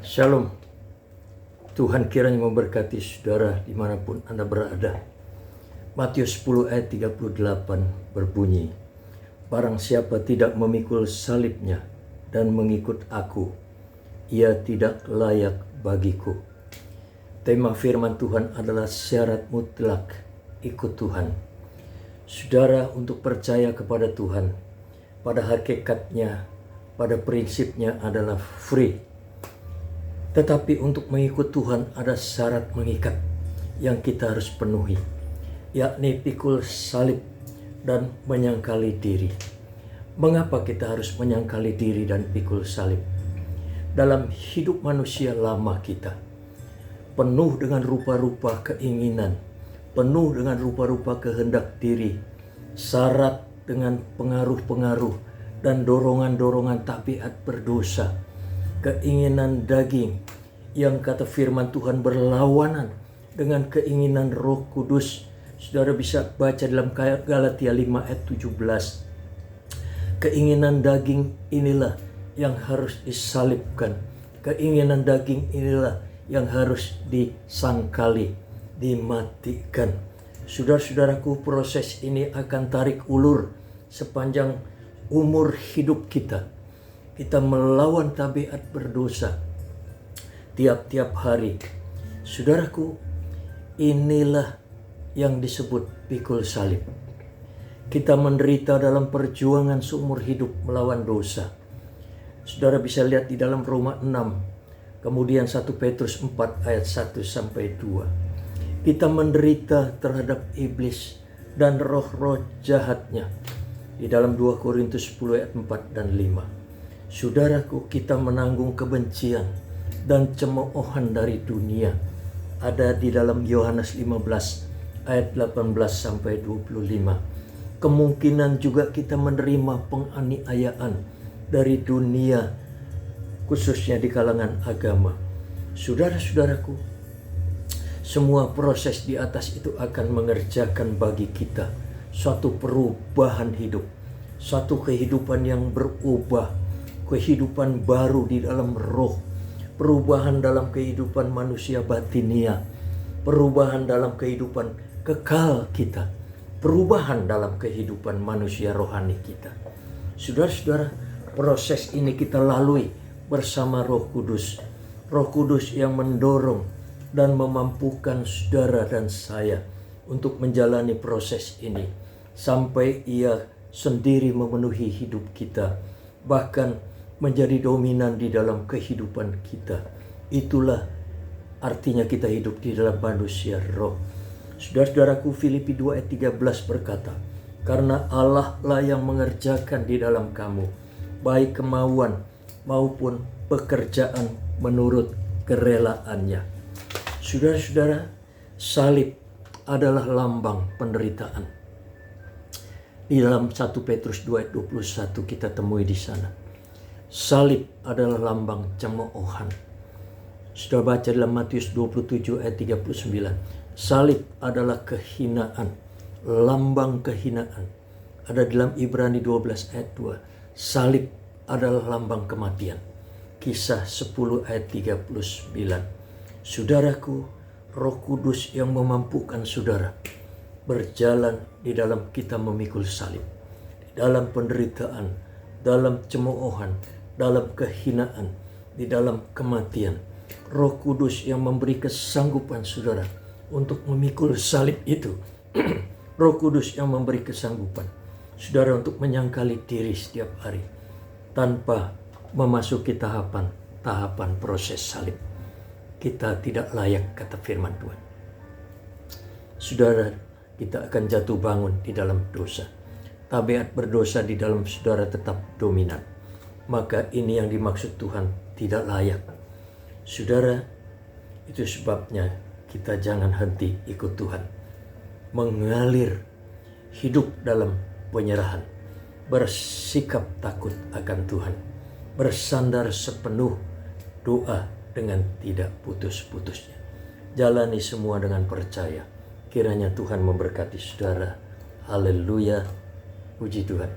Shalom. Tuhan kiranya memberkati saudara dimanapun Anda berada. Matius 10 ayat 38 berbunyi, barang siapa tidak memikul salibnya dan mengikut aku, ia tidak layak bagiku. Tema firman Tuhan adalah syarat mutlak ikut Tuhan. Saudara untuk percaya kepada Tuhan, pada hakikatnya, pada prinsipnya adalah free. Tetapi untuk mengikut Tuhan ada syarat mengikat yang kita harus penuhi, yakni pikul salib dan menyangkali diri. Mengapa kita harus menyangkali diri dan pikul salib? Dalam hidup manusia lama kita, penuh dengan rupa-rupa keinginan, penuh dengan rupa-rupa kehendak diri, syarat dengan pengaruh-pengaruh dan dorongan-dorongan tabiat berdosa, keinginan daging yang kata firman Tuhan berlawanan dengan keinginan Roh Kudus. Saudara bisa baca dalam Galatia 5 ayat 17. Keinginan daging inilah yang harus disalibkan. Keinginan daging inilah yang harus disangkali, dimatikan. Saudara-saudaraku, proses ini akan tarik ulur sepanjang umur hidup kita. Kita melawan tabiat berdosa tiap-tiap hari. Saudaraku, inilah yang disebut pikul salib. Kita menderita dalam perjuangan seumur hidup melawan dosa. Saudara bisa lihat di dalam Roma 6, kemudian 1 Petrus 4 ayat 1 sampai 2. Kita menderita terhadap iblis dan roh-roh jahatnya di dalam 2 Korintus 10 ayat 4 dan 5. Saudaraku, kita menanggung kebencian dan cemoohan dari dunia. Ada di dalam Yohanes 15 ayat 18 sampai 25. Kemungkinan juga kita menerima penganiayaan dari dunia, khususnya di kalangan agama. Saudara-saudaraku, semua proses di atas itu akan mengerjakan bagi kita suatu perubahan hidup, suatu kehidupan yang berubah, kehidupan baru di dalam roh, perubahan dalam kehidupan manusia batinia, perubahan dalam kehidupan kekal kita, perubahan dalam kehidupan manusia rohani kita. Saudara-saudara, proses ini kita lalui bersama Roh Kudus. Roh Kudus yang mendorong dan memampukan saudara dan saya untuk menjalani proses ini sampai Ia sendiri memenuhi hidup kita, bahkan menjadi dominan di dalam kehidupan kita. Itulah artinya kita hidup di dalam manusia roh. Saudara-saudaraku, Filipi 2 ayat 13 berkata, karena Allah lah yang mengerjakan di dalam kamu, baik kemauan maupun pekerjaan menurut kerelaannya. Saudara-saudara, salib adalah lambang penderitaan. Di dalam 1 Petrus 2 ayat 21 kita temui di sana. Salib adalah lambang cemoohan. Sudah baca dalam Matius 27 ayat 39. Salib adalah kehinaan, lambang kehinaan. Ada dalam Ibrani 12 ayat 2. Salib adalah lambang kematian. Kisah 10 ayat 39. Saudaraku, Roh Kudus yang memampukan saudara berjalan di dalam kita memikul salib, di dalam penderitaan, dalam cemoohan, dalam kehinaan, di dalam kematian. Roh Kudus yang memberi kesanggupan saudara untuk memikul salib itu. Roh Kudus yang memberi kesanggupan saudara untuk menyangkali diri setiap hari tanpa memasuki tahapan proses salib. Kita tidak layak, kata firman Tuhan. Saudara, kita akan jatuh bangun di dalam dosa. Tabiat berdosa di dalam saudara tetap dominan. Maka ini yang dimaksud Tuhan, tidak layak. Saudara, itu sebabnya kita jangan henti ikut Tuhan. Mengalir hidup dalam penyerahan. Bersikap takut akan Tuhan. Bersandar sepenuh doa dengan tidak putus-putusnya. Jalani semua dengan percaya. Kiranya Tuhan memberkati saudara. Haleluya. Puji Tuhan.